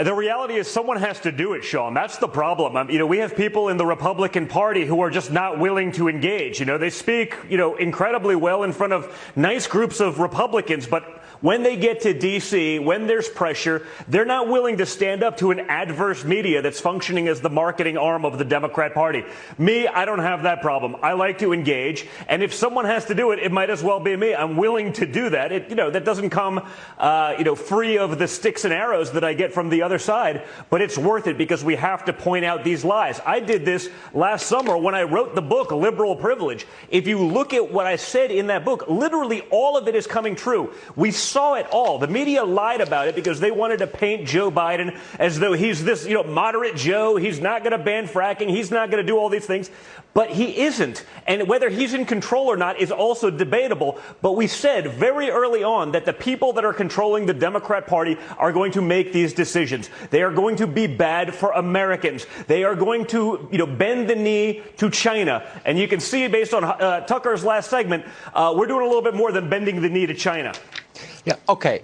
The reality is someone has to do it, Sean. That's the problem. We have people in the Republican Party who are just not willing to engage. They speak, incredibly well in front of nice groups of Republicans, but when they get to D.C., when there's pressure, they're not willing to stand up to an adverse media that's functioning as the marketing arm of the Democrat Party. Me, I don't have that problem. I like to engage, and if someone has to do it, it might as well be me. I'm willing to do that. That doesn't come, free of the sticks and arrows that I get from the other side, but it's worth it because we have to point out these lies. I did this last summer when I wrote the book, Liberal Privilege. If you look at what I said in that book, literally all of it is coming true. We saw it all. The media lied about it because they wanted to paint Joe Biden as though he's this, moderate Joe. He's not going to ban fracking. He's not going to do all these things. But he isn't. And whether he's in control or not is also debatable. But we said very early on that the people that are controlling the Democrat Party are going to make these decisions. They are going to be bad for Americans. They are going to, bend the knee to China. And you can see based on Tucker's last segment, we're doing a little bit more than bending the knee to China. Yeah, okay.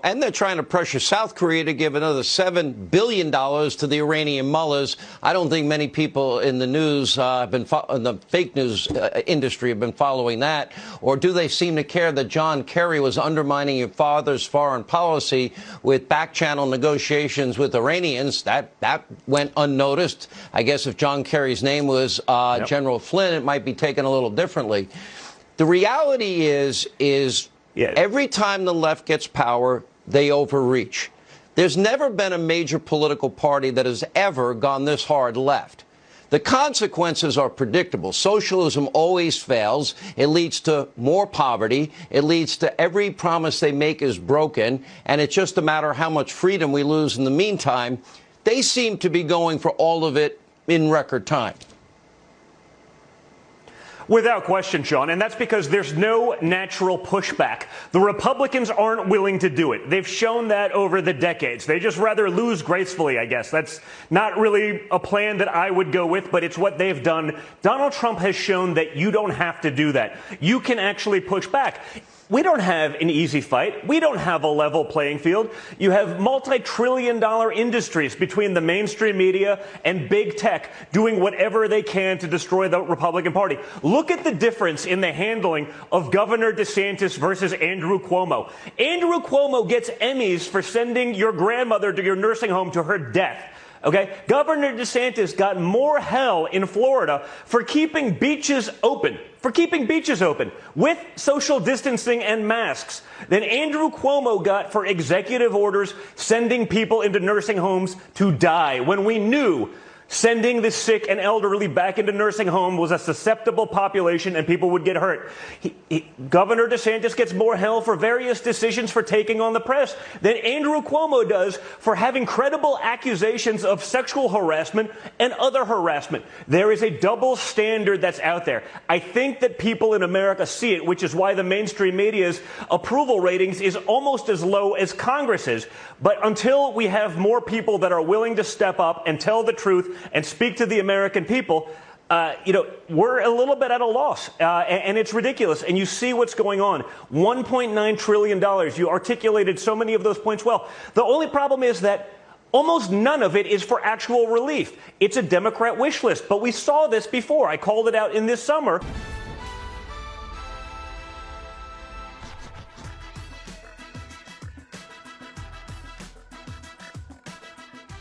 And they're trying to pressure South Korea to give another $7 billion to the Iranian mullahs. I don't think many people in the news, in the fake news industry have been following that. Or do they seem to care that John Kerry was undermining your father's foreign policy with back-channel negotiations with Iranians? That went unnoticed. I guess if John Kerry's name was General Flynn, it might be taken a little differently. The reality is every time the left gets power, they overreach. There's never been a major political party that has ever gone this hard left. The consequences are predictable. Socialism always fails. It leads to more poverty. It leads to every promise they make is broken. And it's just a matter of how much freedom we lose in the meantime. They seem to be going for all of it in record time. Without question, Sean, and that's because there's no natural pushback. The Republicans aren't willing to do it. They've shown that over the decades. They just rather lose gracefully, I guess. That's not really a plan that I would go with, but it's what they've done. Donald Trump has shown that you don't have to do that. You can actually push back. We don't have an easy fight. We don't have a level playing field. You have multi-trillion-dollar industries between the mainstream media and big tech doing whatever they can to destroy the Republican Party. Look at the difference in the handling of Governor DeSantis versus Andrew Cuomo. Andrew Cuomo gets Emmys for sending your grandmother to your nursing home to her death. Okay, Governor DeSantis got more hell in Florida for keeping beaches open, with social distancing and masks than Andrew Cuomo got for executive orders sending people into nursing homes to die when we knew sending the sick and elderly back into nursing home was a susceptible population and people would get hurt. Governor DeSantis gets more hell for various decisions for taking on the press than Andrew Cuomo does for having credible accusations of sexual harassment and other harassment. There is a double standard that's out there. I think that people in America see it, which is why the mainstream media's approval ratings is almost as low as Congress's. But until we have more people that are willing to step up and tell the truth and speak to the American people, we're a little bit at a loss, and it's ridiculous. And you see what's going on. $1.9 trillion. You articulated so many of those points well. The only problem is that almost none of it is for actual relief. It's a Democrat wish list. But we saw this before. I called it out in this summer.